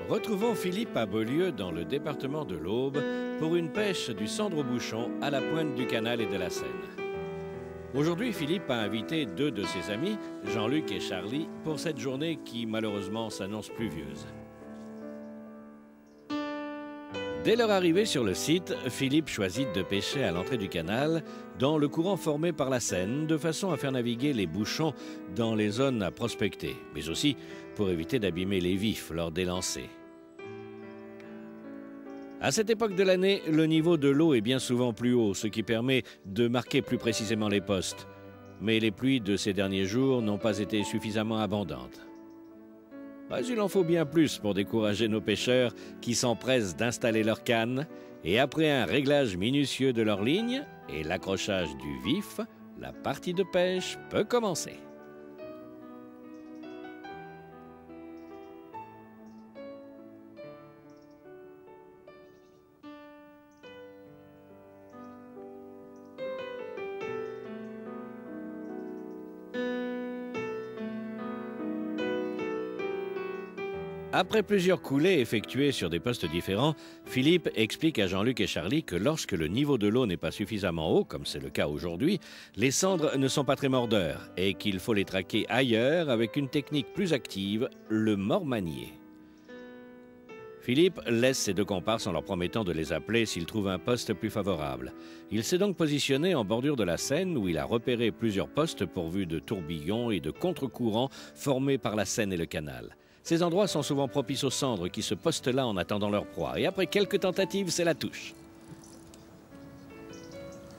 Retrouvons Philippe à Beaulieu, dans le département de l'Aube, pour une pêche du cendre-bouchon à la pointe du canal et de la Seine. Aujourd'hui, Philippe a invité deux de ses amis, Jean-Luc et Charlie, pour cette journée qui, malheureusement, s'annonce pluvieuse. Dès leur arrivée sur le site, Philippe choisit de pêcher à l'entrée du canal, dans le courant formé par la Seine, de façon à faire naviguer les bouchons dans les zones à prospecter, mais aussi pour éviter d'abîmer les vifs lors des lancers. À cette époque de l'année, le niveau de l'eau est bien souvent plus haut, ce qui permet de marquer plus précisément les postes. Mais les pluies de ces derniers jours n'ont pas été suffisamment abondantes. Mais il en faut bien plus pour décourager nos pêcheurs qui s'empressent d'installer leurs cannes, et après un réglage minutieux de leurs lignes et l'accrochage du vif, la partie de pêche peut commencer. Après plusieurs coulées effectuées sur des postes différents, Philippe explique à Jean-Luc et Charlie que lorsque le niveau de l'eau n'est pas suffisamment haut, comme c'est le cas aujourd'hui, les cendres ne sont pas très mordeurs et qu'il faut les traquer ailleurs avec une technique plus active, le mort-manier. Philippe laisse ses deux comparses en leur promettant de les appeler s'il trouve un poste plus favorable. Il s'est donc positionné en bordure de la Seine où il a repéré plusieurs postes pourvus de tourbillons et de contre-courants formés par la Seine et le canal. Ces endroits sont souvent propices aux cendres qui se postent là en attendant leur proie. Et après quelques tentatives, c'est la touche.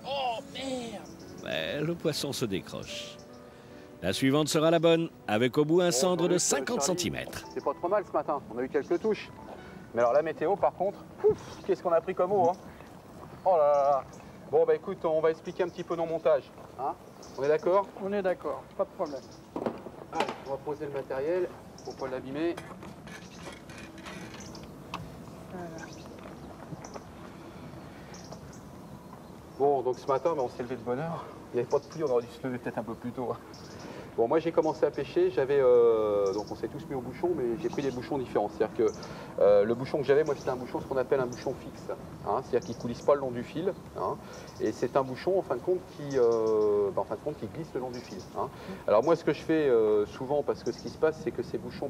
Oh merde! Mais le poisson se décroche. La suivante sera la bonne, avec au bout un cendre de 50 cm. C'est pas trop mal ce matin, on a eu quelques touches. Mais alors la météo par contre, qu'est-ce qu'on a pris comme eau, hein? Oh là là. Bon bah écoute, on va expliquer un petit peu nos montages. Hein? On est d'accord? On est d'accord, pas de problème. Allez, on va poser le matériel. Faut pas l'abîmer. Voilà. Bon, donc ce matin, on s'est levé de bonne heure. Il n'y avait pas de pluie, on aurait dû se lever peut-être un peu plus tôt. Bon, moi j'ai commencé à pêcher, donc on s'est tous mis au bouchon, mais j'ai pris des bouchons différents. C'est-à-dire que le bouchon que j'avais, moi c'était un bouchon, ce qu'on appelle un bouchon fixe. Hein, c'est-à-dire qu'il ne coulisse pas le long du fil. Hein, et c'est un bouchon, en fin de compte, qui glisse le long du fil. Hein. Alors moi, ce que je fais souvent, parce que ce qui se passe, c'est que ces bouchons,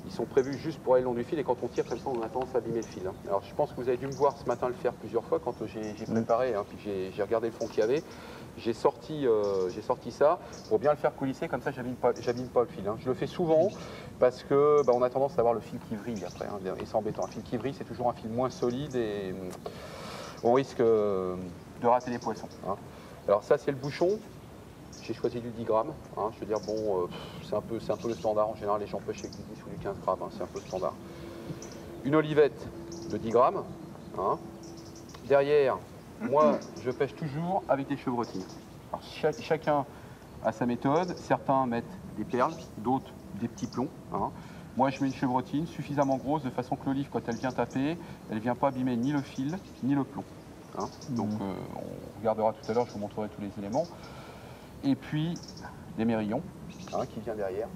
ils sont prévus juste pour aller le long du fil, et quand on tire comme ça, on a tendance à abîmer le fil. Hein. Alors je pense que vous avez dû me voir ce matin le faire plusieurs fois quand j'ai préparé, hein, puis j'ai regardé le fond qu'il y avait. J'ai sorti ça pour bien le faire coulisser, comme ça j'abîme pas le fil. Hein. Je le fais souvent parce que on a tendance à avoir le fil qui vrille après, hein, et c'est embêtant. Un fil qui vrille, c'est toujours un fil moins solide et on risque de rater les poissons. Hein. Alors ça c'est le bouchon, j'ai choisi du 10 grammes. Hein. Je veux dire, bon, c'est un peu le standard. En général les gens pêchent avec du 10 ou du 15 grammes, hein. C'est un peu le standard. Une olivette de 10 grammes. Hein. Derrière, moi, je pêche toujours avec des chevrotines. Alors, chacun a sa méthode. Certains mettent des perles, d'autres des petits plombs. Hein. Moi, je mets une chevrotine suffisamment grosse de façon que l'olive, quand elle vient taper, elle ne vient pas abîmer ni le fil, ni le plomb. Hein. Donc, on regardera tout à l'heure, je vous montrerai tous les éléments. Et puis, des mérillons, hein, qui vient derrière,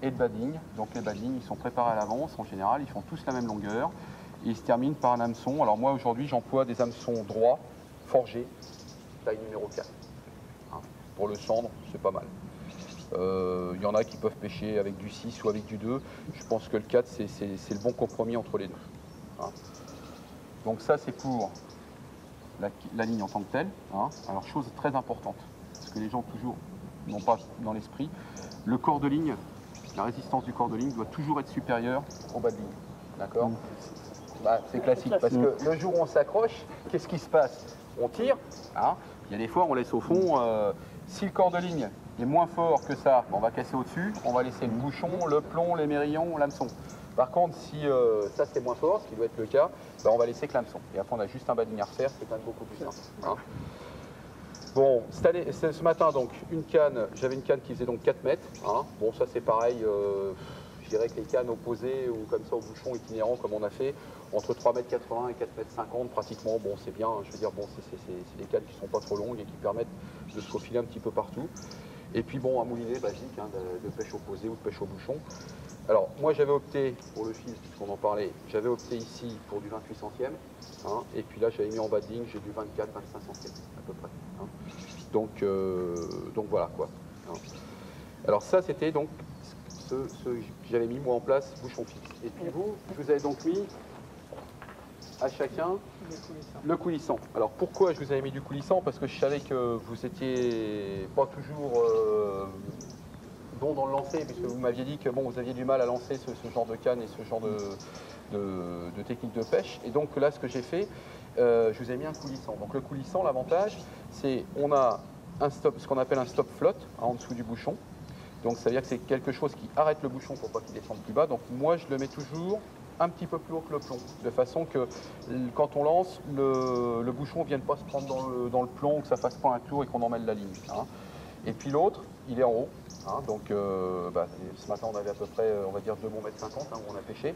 et le badding. Donc, les baddings, ils sont préparés à l'avance. En général, ils font tous la même longueur. Et il se termine par un hameçon. Alors moi aujourd'hui j'emploie des hameçons droits, forgés, taille numéro 4. Hein. Pour le cendre, c'est pas mal. Il y en a qui peuvent pêcher avec du 6 ou avec du 2. Je pense que le 4 c'est le bon compromis entre les deux. Hein. Donc ça c'est pour la ligne en tant que telle. Hein. Alors chose très importante, parce que les gens toujours n'ont pas dans l'esprit, le corps de ligne, la résistance du corps de ligne doit toujours être supérieure au bas de ligne. D'accord? Bah, c'est classique, parce que le jour où on s'accroche, qu'est-ce qui se passe? On tire, hein. Il y a des fois on laisse au fond, si le corps de ligne est moins fort que ça, on va casser au-dessus, on va laisser le bouchon, le plomb, les mérillons, l'hameçon. Par contre, si ça c'est moins fort, ce qui doit être le cas, bah, on va laisser que l'hameçon. Et après on a juste un badding à refaire, c'est quand même beaucoup plus simple. Hein. Bon, ce matin, donc, j'avais une canne qui faisait donc 4 mètres. Hein. Bon, ça c'est pareil. Je dirais que les cannes opposées ou comme ça au bouchon itinérant comme on a fait, entre 3,80 m et 4,50 m pratiquement, bon c'est bien, je veux dire, bon c'est des cannes qui sont pas trop longues et qui permettent de se faufiler un petit peu partout. Et puis bon, un moulinet basique, hein, de pêche opposée ou de pêche au bouchon. Alors, moi j'avais opté pour le fil, puisqu'on en parlait, j'avais opté ici pour du 28 centièmes, hein, et puis là j'avais mis en bas de ligne, j'ai du 24-25 centièmes à peu près. Hein. Donc voilà quoi. Hein. Alors ça c'était donc ce que j'avais mis moi en place, bouchon fixe. Et puis vous, je vous avais donc mis à chacun le coulissant. Alors pourquoi je vous avais mis du coulissant? Parce que je savais que vous étiez pas toujours bon dans le lancer, puisque vous m'aviez dit que bon, vous aviez du mal à lancer ce genre de canne et ce genre de technique de pêche. Et donc là, ce que j'ai fait, je vous ai mis un coulissant. Donc le coulissant, l'avantage, c'est on a un stop, ce qu'on appelle un stop flotte hein, en dessous du bouchon. Donc ça veut dire que c'est quelque chose qui arrête le bouchon pour pas qu'il descende plus bas. Donc moi, je le mets toujours un petit peu plus haut que le plomb, de façon que quand on lance, le bouchon ne vienne pas se prendre dans le plomb, que ça fasse pas un tour et qu'on emmêle la ligne. Hein. Et puis l'autre, il est en haut. Hein, donc ce matin, on avait à peu près, on va dire 2 bons mètres 50 hein, où on a pêché.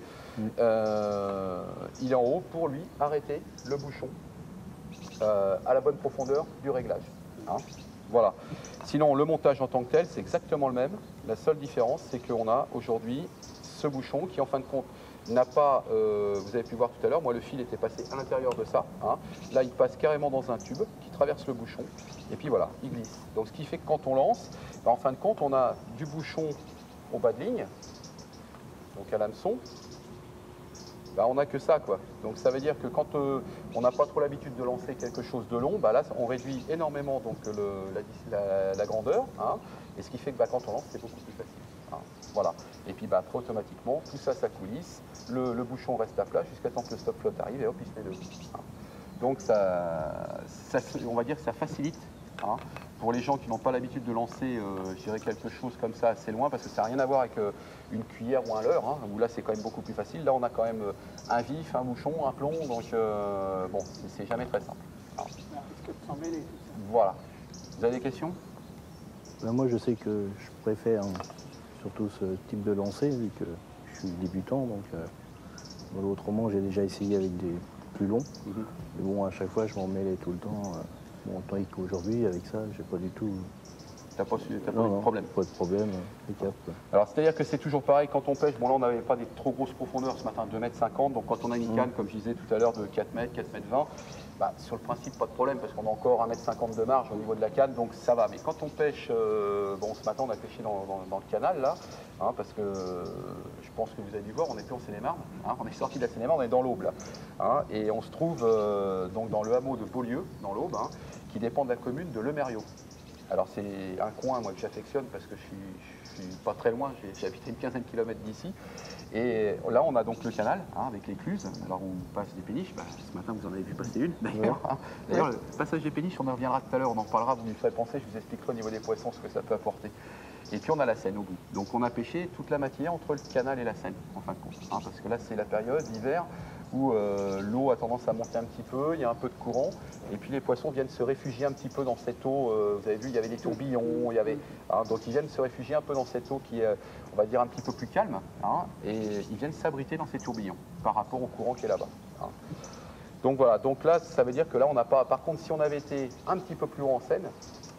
Il est en haut pour lui arrêter le bouchon à la bonne profondeur du réglage. Hein. Voilà. Sinon, le montage en tant que tel, c'est exactement le même. La seule différence, c'est qu'on a aujourd'hui ce bouchon qui, en fin de compte, n'a pas, vous avez pu voir tout à l'heure, moi le fil était passé à l'intérieur de ça. Hein. Là, il passe carrément dans un tube qui traverse le bouchon. Et puis voilà, il glisse. Donc ce qui fait que quand on lance, en fin de compte, on a du bouchon au bas de ligne, donc à l'hameçon. On n'a que ça, quoi. Donc ça veut dire que quand on n'a pas trop l'habitude de lancer quelque chose de long, là on réduit énormément donc, la grandeur, hein, et ce qui fait que quand on lance, c'est beaucoup plus facile. Hein, voilà. Et puis après, automatiquement, tout ça, ça coulisse, le bouchon reste à plat jusqu'à temps que le stop flotte arrive et hop, il se met debout. Hein. Donc on va dire que ça facilite. Hein, pour les gens qui n'ont pas l'habitude de lancer, je dirais quelque chose comme ça assez loin, parce que ça n'a rien à voir avec une cuillère ou un leurre, hein, où là c'est quand même beaucoup plus facile. Là on a quand même un vif, un bouchon, un plomb, donc bon, c'est jamais très simple. Voilà. Vous avez des questions? Moi je sais que je préfère surtout ce type de lancer, vu que je suis débutant, donc autrement j'ai déjà essayé avec des plus longs. Mais bon, à chaque fois je m'en mêlais tout le temps. Bon, tandis qu'aujourd'hui, avec ça, j'ai pas du tout. T'as pas de problème? Pas de problème, impeccable. Alors, c'est-à-dire que c'est toujours pareil quand on pêche. Bon, là, on n'avait pas des trop grosses profondeurs ce matin, 2,50 m. Donc, quand on a une canne, comme je disais tout à l'heure, de 4 mètres, 4 mètres 20, sur le principe, pas de problème, parce qu'on a encore 1,50 m de marge au niveau de la canne, donc ça va. Mais quand on pêche, bon, ce matin, on a pêché dans le canal, là, hein, parce que je pense que vous avez dû voir, on n'est plus en Seine-et-Marne, hein, on est sorti de la Seine-et-Marne, on est dans l'Aube, là. Hein, et on se trouve donc dans le hameau de Beaulieu, dans l'Aube, hein, qui dépend de la commune de Lemerriot. Alors c'est un coin moi que j'affectionne parce que je suis pas très loin, j'ai habité une quinzaine de kilomètres d'ici. Et là on a donc le canal hein, avec l'écluse, alors on passe des péniches, ce matin vous en avez vu passer une d'ailleurs. Ouais. D'ailleurs le passage des péniches on en reviendra tout à l'heure, on en reparlera, vous nous ferez penser, je vous expliquerai au niveau des poissons ce que ça peut apporter. Et puis on a la Seine au bout. Donc on a pêché toute la matière entre le canal et la Seine en fin de compte. Hein, parce que là c'est la période d'hiver où l'eau a tendance à monter un petit peu, il y a un peu de courant, et puis les poissons viennent se réfugier un petit peu dans cette eau. Vous avez vu, il y avait des tourbillons, il y avait, hein, donc ils viennent se réfugier un peu dans cette eau qui est, on va dire, un petit peu plus calme, hein, et ils viennent s'abriter dans ces tourbillons par rapport au courant qui est là-bas. Hein. Donc voilà, donc là, ça veut dire que là, on n'a pas. Par contre, si on avait été un petit peu plus haut en Seine,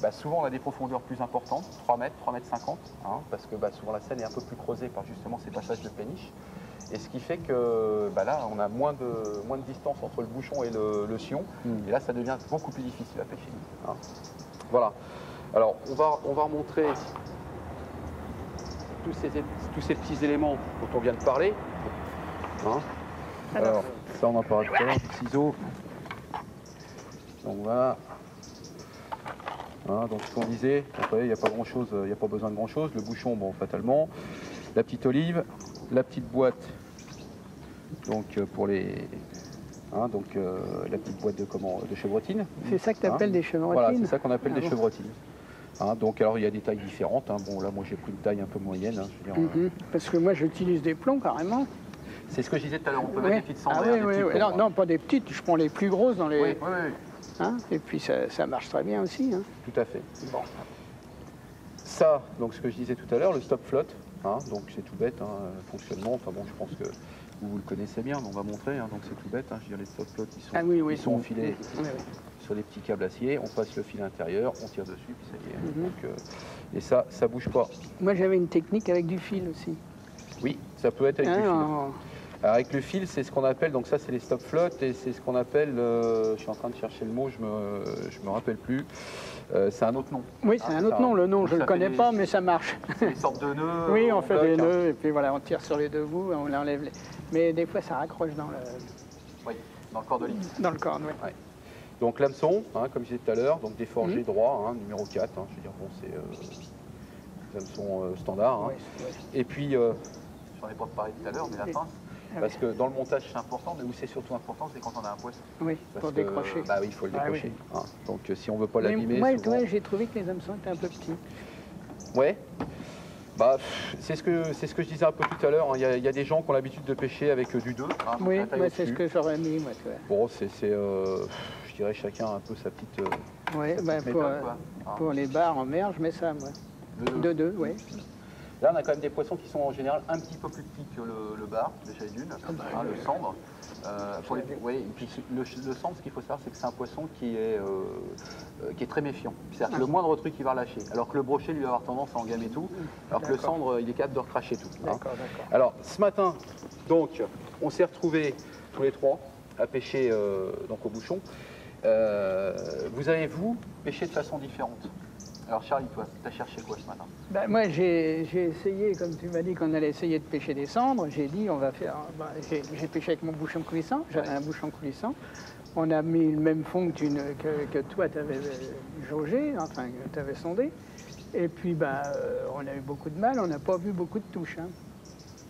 souvent on a des profondeurs plus importantes, 3 mètres, 3 mètres 50, hein, parce que souvent la Seine est un peu plus creusée par justement ces passages de péniche. Et ce qui fait que là, on a moins de distance entre le bouchon et le sillon. Et là, ça devient beaucoup plus difficile à pêcher. Hein. Voilà. Alors, on va remontrer tous ces petits éléments dont on vient de parler. Hein. Alors, ça, on en parlera tout à l'heure, du ciseau. Donc, voilà. Hein, donc, ce qu'on disait, il n'y a pas grand-chose, il n'y a pas besoin de grand-chose. Le bouchon, bon, fatalement. La petite olive. La petite boîte, donc pour les, hein, donc la petite boîte de chevrotines. C'est ça que tu appelles des chevrotines? Voilà, c'est ça qu'on appelle des chevrotines. Hein, donc alors il y a des tailles différentes. Hein. Bon là, moi j'ai pris une taille un peu moyenne. Hein, je veux dire, Parce que moi j'utilise des plombs carrément. C'est ce que je disais tout à l'heure. On peut mettre des petites cendres. Oui. Non, pas des petites. Je prends les plus grosses dans les. Oui. Hein, et puis ça marche très bien aussi. Hein. Tout à fait. Bon. Ça, donc ce que je disais tout à l'heure, le stop flotte. Hein, donc c'est tout bête, hein, fonctionnement, enfin bon je pense que vous le connaissez bien, on va montrer, hein, donc c'est tout bête, hein, je veux dire les stop flottes ils sont enfilés sur les petits câbles acier, on passe le fil intérieur, on tire dessus, puis ça y est. Donc, et ça bouge pas. Moi j'avais une technique avec du fil aussi. Oui, ça peut être avec du fil. en- Alors, avec le fil, c'est ce qu'on appelle, donc ça c'est les stop flottes, et c'est ce qu'on appelle, je suis en train de chercher le mot, je me rappelle plus, c'est un autre nom. Oui, c'est un autre nom. Le nom, je ne le connais pas, mais ça marche. C'est une sorte de nœud. Oui, on fait bloque, des hein. nœuds, et puis voilà, on tire sur les deux bouts, on enlève les... Mais des fois, ça raccroche Oui, dans le corps de lit. dans le corps, oui. Ouais. Donc l'hameçon, hein, comme je disais tout à l'heure, donc déforgé droit, hein, numéro 4, hein, je veux dire, bon, c'est l'hameçon standard. Hein. Oui, oui. Et puis, j'en ai pas parlé tout à l'heure, mais la pince, parce que dans le montage c'est important, mais où c'est surtout important, c'est quand on a un poisson. Oui, Parce pour que, décrocher. Bah oui, il faut le Ah décrocher. Hein. Donc si on veut pas Mais l'abîmer, moi, souvent... j'ai trouvé que les hameçons étaient un peu petits. Ouais. Bah, c'est ce que je disais un peu tout à l'heure. Hein. Il y a des gens qui ont l'habitude de pêcher avec du 2. Hein, donc Oui, la taille moi, c'est ce au-dessus. que j'aurais mis, moi, tu vois. Bon, je dirais chacun un peu sa petite. Oui, sa ben, petite pour, méthode, quoi. Hein. pour les bars en mer, je mets ça, moi. De- De deux, oui. Là, on a quand même des poissons qui sont en général un petit peu plus petits que le bar, déjà d'une, hein, le cendre. Oui, et puis le cendre, ce qu'il faut savoir, c'est que c'est un poisson qui est très méfiant. C'est-à-dire que le moindre truc, il va relâcher. Alors que le brochet, lui, va avoir tendance à engamer tout. Alors que le cendre, il est capable de recracher tout. Hein. D'accord, d'accord. Alors, ce matin, donc, on s'est retrouvés tous les trois à pêcher donc, au bouchon. Vous avez, vous, pêché de façon différente. Alors, Charlie, toi, tu as cherché quoi ce matin? Ben, moi, j'ai essayé, comme tu m'as dit qu'on allait essayer de pêcher des cendres, j'ai dit on va faire... ben, j'ai pêché avec mon bouchon coulissant, j'avais un bouchon coulissant. On a mis le même fond que toi, tu avais jaugé, enfin, que tu avais sondé. Et puis, ben, on a eu beaucoup de mal, on n'a pas vu beaucoup de touches. Hein.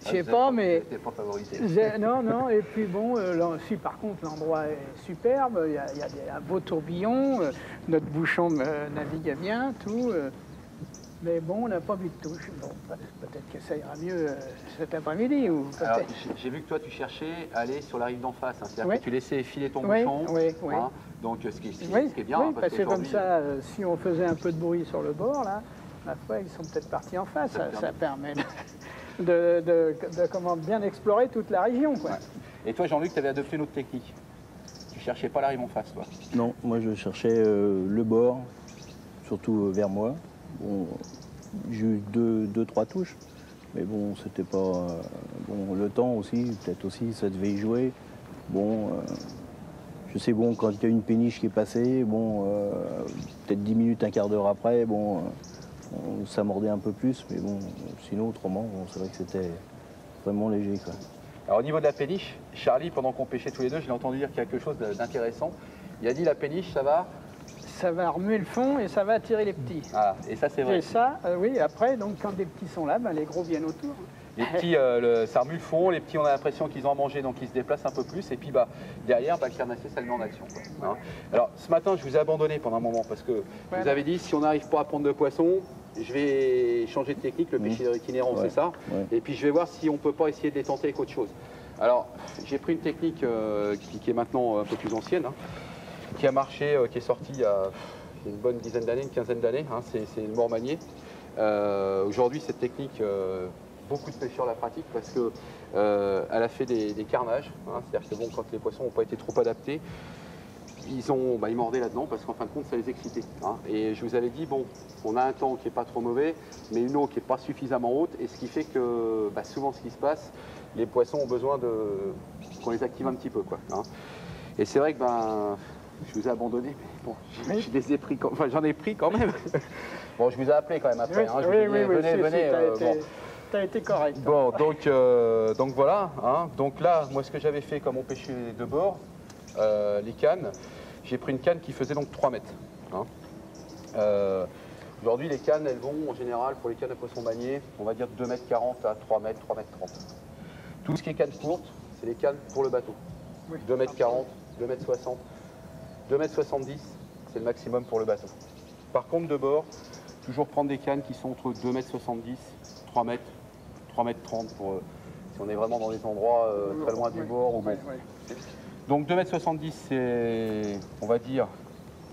Je sais pas, mais... T'es pas favorisé. Non, non, et puis bon, là, si par contre l'endroit est superbe, il y a un beau tourbillon, notre bouchon navigue bien, tout. Mais bon, on n'a pas vu de touche. Bon, peut-être que ça ira mieux cet après-midi. Ou Alors, peut-être... j'ai vu que toi, tu cherchais à aller sur la rive d'en face. Hein. C'est-à-dire Oui. que tu laissais filer ton Oui, bouchon. oui, oui. Hein. Donc, ce qui est Oui, bien. oui, hein, parce que comme qu'aujourd'hui, ça, si on faisait un peu de bruit sur le bord, là, ma foi, ils sont peut-être partis en face. Ça permet de comment bien explorer toute la région, quoi. Ouais. Et toi, Jean-Luc, tu avais adopté une autre technique. Tu cherchais pas la rive en face, toi. Non, moi je cherchais le bord, surtout vers moi. Bon, j'ai eu deux, trois touches, mais bon, c'était pas... bon, le temps aussi, peut-être aussi, ça devait y jouer. Bon, je sais, bon, quand il y a une péniche qui est passée, bon, peut-être 10 minutes, un quart d'heure après, bon, ça mordait un peu plus, mais bon, sinon, autrement, bon, c'est vrai que c'était vraiment léger, quoi. Alors, au niveau de la péniche, Charlie, pendant qu'on pêchait tous les deux, je l'ai entendu dire quelque chose d'intéressant. Il a dit la péniche, ça va. Ça va remuer le fond et ça va attirer les petits. Ah, et ça, c'est vrai. Et ça, oui, après, donc quand des petits sont là, ben, les gros viennent autour. Les petits, ça remue le fond, les petits, on a l'impression qu'ils ont à manger, donc ils se déplacent un peu plus. Et puis bah, derrière, le carnassier, ça le met en action. Quoi, hein. Alors, ce matin, je vous ai abandonné pendant un moment parce que vous avez dit, si on n'arrive pas à prendre de poisson, je vais changer de technique, le pêcher itinérant, c'est ça. Ouais. Et puis je vais voir si on ne peut pas essayer de les tenter avec autre chose. Alors, j'ai pris une technique qui est maintenant un peu plus ancienne, hein, qui a marché, qui est sortie il y a une bonne dizaine d'années, une quinzaine d'années, hein, c'est le mormanier. Aujourd'hui, cette technique, beaucoup de pêcheurs la pratiquent parce que elle a fait des carnages. Hein, c'est-à-dire que bon, quand les poissons n'ont pas été trop adaptés, ils mordaient là-dedans parce qu'en fin de compte, ça les excitait. Hein. Et je vous avais dit, bon, on a un temps qui n'est pas trop mauvais, mais une eau qui n'est pas suffisamment haute, et ce qui fait que souvent, ce qui se passe, les poissons ont besoin qu'on les active un petit peu, quoi. Hein. Et c'est vrai que je vous ai abandonné, mais bon, je les ai pris, j'en ai pris quand même. Bon, je vous ai appelé quand même après. Hein, je vous ai dit, venez. Tu as été correct. Bon, donc voilà. Hein. Donc là, moi, ce que j'avais fait, comme on pêchait de bord, les cannes, j'ai pris une canne qui faisait donc 3 mètres. Hein. Aujourd'hui, les cannes, elles vont en général, pour les cannes à poisson manier, on va dire de 2,40 m à 3 mètres, 3,30 m. Tout ce qui est canne courte, c'est les cannes pour le bateau. Oui. 2,40 m, 2,60 m, 2,70 m, c'est le maximum pour le bateau. Par contre, de bord, toujours prendre des cannes qui sont entre 2,70 m, 3 mètres, 3,30 m pour si on est vraiment dans des endroits très loin du bord. Ou bon. Donc 2,70 m, c'est, on va dire,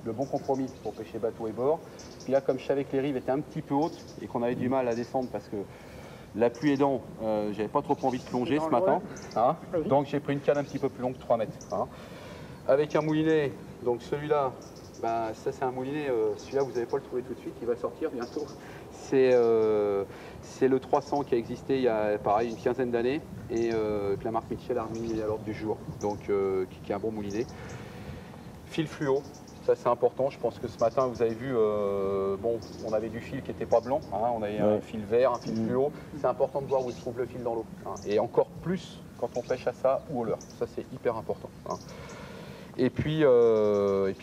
le bon compromis pour pêcher bateau et bord. Puis là, comme je savais que les rives étaient un petit peu hautes et qu'on avait du mal à descendre parce que la pluie aidant, j'avais pas trop envie de plonger ce matin. Hein. Donc j'ai pris une canne un petit peu plus longue, 3 mètres. Hein. Avec un moulinet, donc celui-là, ça c'est un moulinet, celui-là vous n'allez pas le trouver tout de suite, il va sortir bientôt. C'est le 300 qui a existé il y a pareil une quinzaine d'années et que la marque Mitchell a remis à l'ordre du jour, donc qui est un bon moulinet. Fil fluo, ça c'est important, je pense que ce matin vous avez vu, bon, on avait du fil qui n'était pas blanc, hein, on avait un fil vert, un fil fluo, c'est important de voir où se trouve le fil dans l'eau, hein, et encore plus quand on pêche à ça ou au leurre, ça c'est hyper important. Hein. Et puis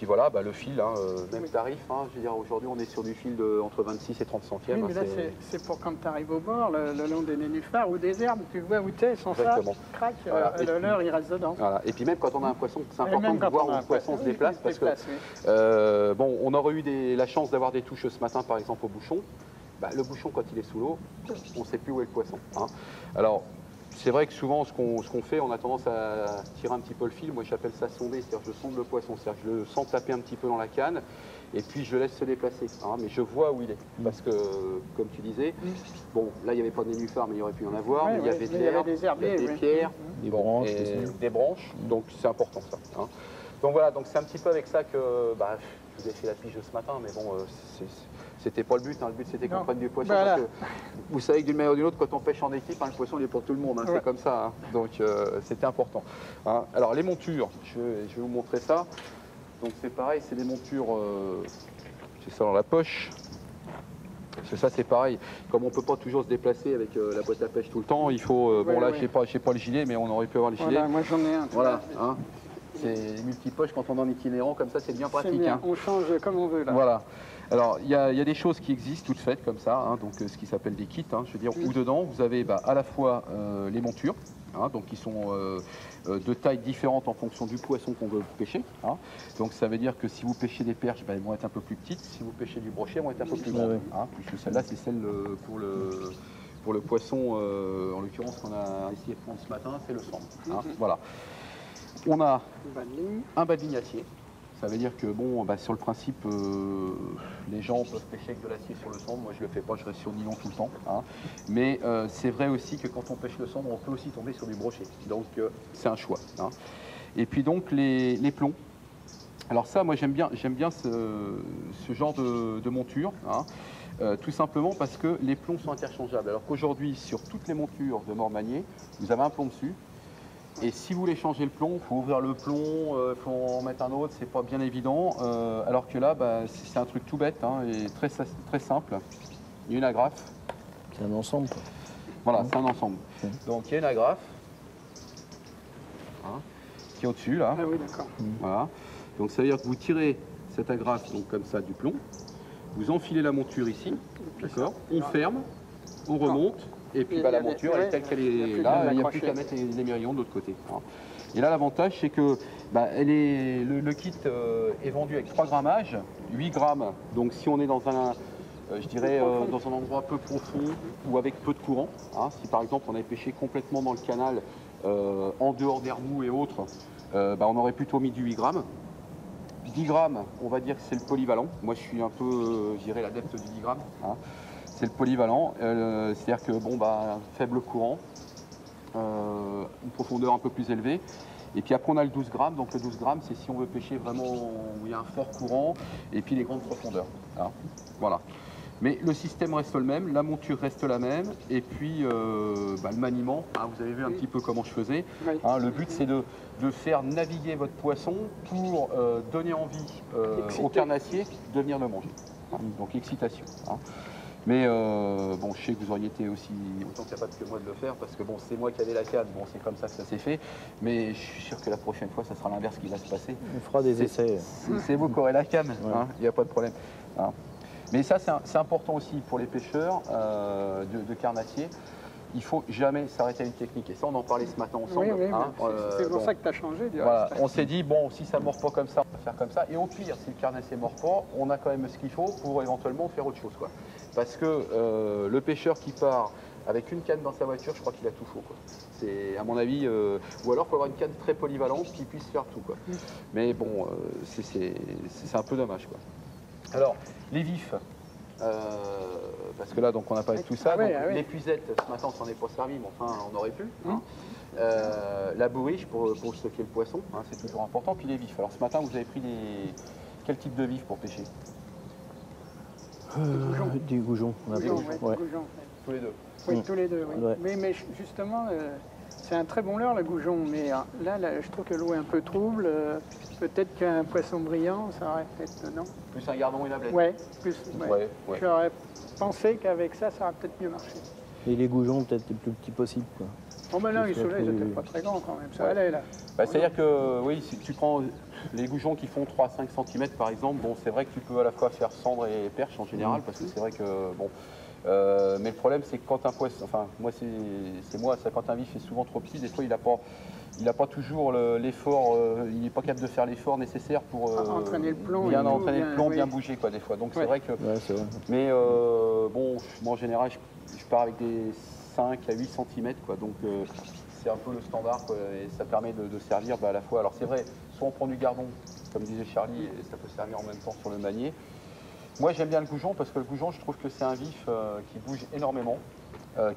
voilà, bah, le fil, hein, même tarif, hein, je veux dire, aujourd'hui on est sur du fil de entre 26 et 30 centièmes. Oui, mais là c'est pour quand tu arrives au bord, le long des nénuphars ou des herbes, tu vois où tu es, sans ça, crac, voilà. Le leurre il reste dedans. Voilà. Et puis même quand on a un poisson, c'est important de voir où le poisson se déplace, parce que bon, on aurait eu la chance d'avoir des touches ce matin par exemple au bouchon. Bah, le bouchon quand il est sous l'eau, on ne sait plus où est le poisson. Hein. Alors, c'est vrai que souvent, ce qu'on fait, on a tendance à tirer un petit peu le fil. Moi, j'appelle ça sonder, c'est-à-dire je sonde le poisson, c'est-à-dire je le sens taper un petit peu dans la canne, et puis je le laisse se déplacer. Hein, mais je vois où il est, parce que, comme tu disais, bon, là, il n'y avait pas de nénuphars, mais il aurait pu y en avoir, mais il y avait de l'herbe, des pierres, des branches, donc c'est important ça. Hein. Donc voilà, donc c'est un petit peu avec ça que bah, je vous ai fait la pige ce matin, mais bon, c'était pas le but. Hein. Le but c'était qu'on prenne du poisson. Voilà. Parce que, vous savez que d'une manière ou d'une autre, quand on pêche en équipe, hein, le poisson il est pour tout le monde. Hein, c'est comme ça. Hein. Donc c'était important. Hein. Alors les montures, je vais vous montrer ça. Donc c'est pareil, c'est des montures. C'est ça dans la poche. Parce que ça c'est pareil. Comme on peut pas toujours se déplacer avec la boîte à pêche tout le temps, il faut. Bon là, j'ai pas le gilet, mais on aurait pu avoir le gilet. Moi j'en ai un. Voilà. Hein. C'est multipoche quand on est en itinérant, comme ça c'est bien pratique. Bien. Hein. On change comme on veut là. Voilà. Alors il y a des choses qui existent toutes faites comme ça, hein, donc ce qui s'appelle des kits, hein, je veux dire, où dedans vous avez à la fois les montures, hein, donc qui sont de tailles différentes en fonction du poisson qu'on veut pêcher. Hein. Donc ça veut dire que si vous pêchez des perches, elles vont être un peu plus petites, si vous pêchez du brochet, elles vont être un peu plus grandes. Hein, puisque celle-là c'est celle pour le poisson, en l'occurrence qu'on a essayé de prendre ce matin, c'est le sang. Hein, voilà. On a un bas de ligne acier. Ça veut dire que bon, bah, sur le principe, les gens peuvent pêcher avec de l'acier sur le cendre. Moi, je ne le fais pas, je reste sur nylon tout le temps. Hein. Mais c'est vrai aussi que quand on pêche le cendre, on peut aussi tomber sur du brochet. Donc, c'est un choix. Hein. Et puis donc, les plombs. Alors ça, moi, j'aime bien ce genre de monture. Hein. Tout simplement parce que les plombs sont interchangeables. Alors qu'aujourd'hui, sur toutes les montures de Mormanier, vous avez un plomb dessus. Et si vous voulez changer le plomb, il faut ouvrir le plomb, il faut en mettre un autre, c'est pas bien évident. Alors que là, bah, c'est un truc tout bête hein, et très simple. Il y a une agrafe. C'est un ensemble. Quoi. Voilà, c'est un ensemble. Donc il y a une agrafe hein, qui est au-dessus là. Ah oui, d'accord. Voilà. Donc ça veut dire que vous tirez cette agrafe donc, comme ça du plomb, vous enfilez la monture ici, d'accord. On ferme, on remonte. Et puis bah, la monture, elle est telle qu'elle est là, il n'y a plus qu'à mettre les mirillons de l'autre côté. Et là, l'avantage, c'est que bah, le kit est vendu avec 3 grammages, 8 grammes. Donc si on est dans un, je dirais, dans un endroit peu profond ou avec peu de courant, hein, si par exemple on avait pêché complètement dans le canal, en dehors des remous et autres, bah, on aurait plutôt mis du 8 grammes. 10 grammes, on va dire que c'est le polyvalent. Moi, je suis un peu, je dirais, l'adepte du 10 grammes. Hein. C'est le polyvalent, c'est-à-dire que bon, bah, faible courant, une profondeur un peu plus élevée. Et puis après on a le 12 grammes, donc le 12 grammes c'est si on veut pêcher vraiment où il y a un fort courant et puis les grandes profondeurs. Hein. Voilà. Mais le système reste le même, la monture reste la même, et puis bah, le maniement, hein, vous avez vu un petit peu comment je faisais. Hein, le but c'est de faire naviguer votre poisson pour donner envie au carnassier de venir le manger. Hein. Donc l'excitation. Hein. Mais bon, je sais que vous auriez été aussi autant capable que moi de le faire, parce que bon, c'est moi qui avais la canne, bon, c'est comme ça que ça s'est fait, mais je suis sûr que la prochaine fois, ça sera l'inverse qui va se passer. On fera des essais. C'est vous qui aurez la canne, il n'y a pas de problème. Hein. Mais ça, c'est important aussi pour les pêcheurs de carnassiers. Il ne faut jamais s'arrêter à une technique. Et ça, on en parlait ce matin ensemble. Oui, hein, c'est pour ça que tu as changé. Voilà, on s'est dit, bon, si ça ne mord pas comme ça, on va faire comme ça. Et au pire, si le carnassier ne mord pas, on a quand même ce qu'il faut pour éventuellement faire autre chose. Quoi. Parce que le pêcheur qui part avec une canne dans sa voiture, je crois qu'il a tout faux. C'est, à mon avis, ou alors il faut avoir une canne très polyvalente qui puisse faire tout. Quoi. Mais bon, c'est un peu dommage. Quoi. Alors, les vifs. Parce que là, donc, on n'a pas tout ça. L'épuisette, ce matin, on s'en est pas servi, mais enfin, on aurait pu. Hein. La bourriche pour stocker le poisson, hein, c'est toujours important. Puis les vifs. Alors, ce matin, vous avez pris quel type de vifs pour pêcher? Des goujons, on appelle. Goujons, Ouais. goujons. Tous les deux. Oui, tous les deux, oui. Ouais. Mais justement, c'est un très bon leurre, le goujon. Mais là, je trouve que l'eau est un peu trouble. Peut-être qu'un poisson brillant, ça aurait peut-être... Non. Plus un gardon et la blette. Ouais, plus. Ouais. Ouais. J'aurais pensé qu'avec ça, ça aurait peut-être mieux marché. Et les goujons, peut-être les plus petits possibles, quoi. Bon, ben là, Plus ils plus- n'étaient pas très grands quand même. Ça Ouais. allait, là. Bah, c'est-à-dire que, oui, si tu prends les goujons qui font 3-5 cm par exemple, bon, c'est vrai que tu peux à la fois faire cendre et perche en général, parce que c'est vrai que, bon, mais le problème c'est que quand un poisson, enfin, moi c'est moi, ça, quand un vif est souvent trop petit, des fois il n'a pas toujours l'effort, il n'est pas capable de faire l'effort nécessaire pour Entraîner le plomb. bien et tout, entraîner le plomb, oui. bien bouger, quoi, des fois. Donc c'est Ouais. vrai que, Ouais, c'est vrai. mais bon, moi en général, je pars avec des 5 à 8 cm, quoi, donc c'est un peu le standard, quoi, et ça permet de servir à la fois. Alors c'est vrai, soit on prend du gardon, comme disait Charlie, et ça peut servir en même temps sur le manier. Moi j'aime bien le goujon parce que le goujon, je trouve que c'est un vif qui bouge énormément,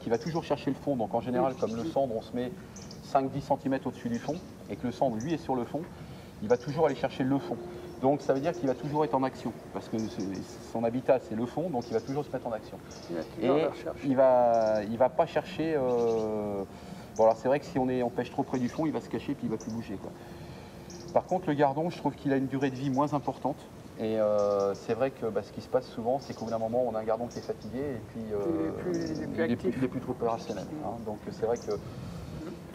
qui va toujours chercher le fond. Donc en général, comme le cendre, on se met 5-10 cm au-dessus du fond, et que le cendre, lui, est sur le fond, il va toujours aller chercher le fond. Donc ça veut dire qu'il va toujours être en action, parce que son habitat c'est le fond, donc il va toujours se mettre en action. Il va toujours Et le rechercher. il va pas chercher. Bon alors c'est vrai que si on pêche trop près du fond, il va se cacher puis il va plus bouger, quoi. Par contre le gardon, je trouve qu'il a une durée de vie moins importante. Et c'est vrai que ce qui se passe souvent, c'est qu'au bout d'un moment, on a un gardon qui est fatigué et puis il est plus trop opérationnel. Hein. Donc c'est vrai que.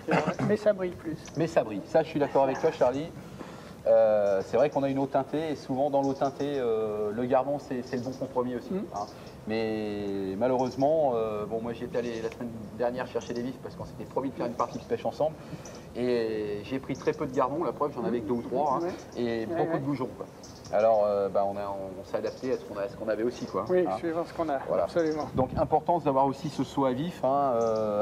C'est vrai. Mais ça brille plus. Mais ça brille. Ça, je suis d'accord avec toi, Charlie. C'est vrai qu'on a une eau teintée et souvent dans l'eau teintée, le gardon c'est le bon compromis aussi. Hein. Mais malheureusement, bon, moi j'y étais allé la semaine dernière chercher des vifs parce qu'on s'était promis de faire une partie de pêche ensemble. Et j'ai pris très peu de gardons, la preuve j'en avais que 2 ou 3, hein, et beaucoup de goujons, quoi. Alors on s'est adapté à ce qu'on avait aussi, quoi. Oui, Hein. suivant ce qu'on a, Voilà. absolument. Donc importance d'avoir aussi ce seau à vif, hein,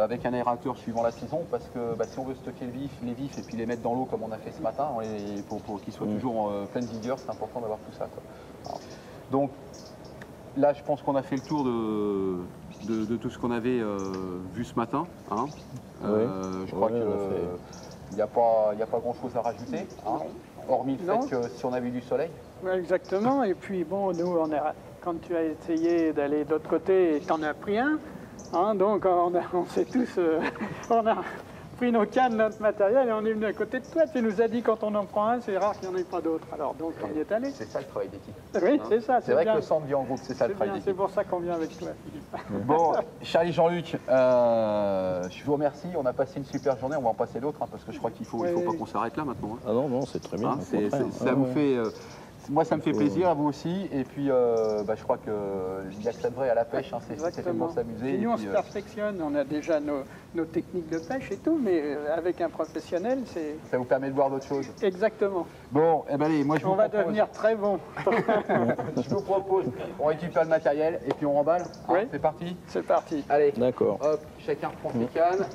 avec un aérateur suivant la saison, parce que si on veut stocker les vifs et puis les mettre dans l'eau comme on a fait ce matin, pour qu'ils soient toujours en pleine vigueur, c'est important d'avoir tout ça, quoi. Alors, donc là je pense qu'on a fait le tour de tout ce qu'on avait vu ce matin. Hein. Je crois qu'il n'y a pas grand chose à rajouter, hein, hormis le fait que si on avait eu du soleil. Ouais, exactement. Et puis bon, nous, quand tu as essayé d'aller de l'autre côté, et t'en as pris un. Hein, donc on s'est tous, on a pris nos cannes, notre matériel, et on est venu à côté de toi. Tu nous as dit quand on en prend un, c'est rare qu'il n'y en ait pas d'autres. Alors donc on y est allé. C'est ça le travail d'équipe. Oui, Hein. c'est ça. C'est vrai bien. que le centre vit en groupe, c'est ça le C'est travail bien, d'équipe. c'est pour ça qu'on vient avec toi, Philippe. Bon, Charlie, Jean-Luc, je vous remercie. On a passé une super journée. On va en passer d'autres, hein, parce que je crois qu'il faut pas qu'on s'arrête là maintenant. Hein. Ah non, c'est très bien. Hein, au contraire. ça vous fait. Moi, ça me fait plaisir, à vous aussi. Et puis, je crois qu'il y a que ça de vrai à la pêche. Hein, c'est fait pour s'amuser. Et nous, on se perfectionne. On a déjà nos techniques de pêche et tout, mais avec un professionnel, c'est ça vous permet de voir d'autres choses. exactement. Bon, eh ben allez, moi je vous On va propose. devenir très bon. Je vous propose. On récupère le matériel et puis on remballe. Hein, Oui. c'est parti. C'est parti. Allez. D'accord. Hop, chacun reprend ses cannes.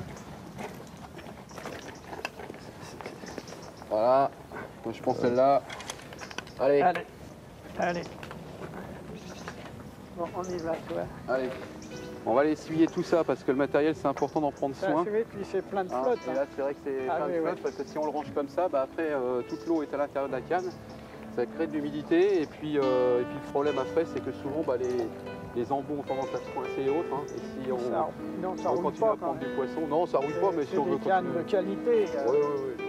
Voilà. Moi je prends celle-là. Allez. Allez, allez. Bon, on y va, toi. Allez. On va aller essuyer tout ça parce que le matériel c'est important d'en prendre Ça soin. a suivi, puis c'est plein de Hein, flotte. et là c'est vrai que c'est Ah plein de oui, flotte ouais. parce que si on le range comme ça, après toute l'eau est à l'intérieur de la canne. Ça crée de l'humidité et puis le problème après c'est que souvent les embouts ont tendance à se coincer et autres. Hein, et si on, Non, ça on roule continue pas à quand prendre même. du poisson, non ça roule pas mais si C'est on veut des cannes continuer. de qualité. Oui, oui, oui.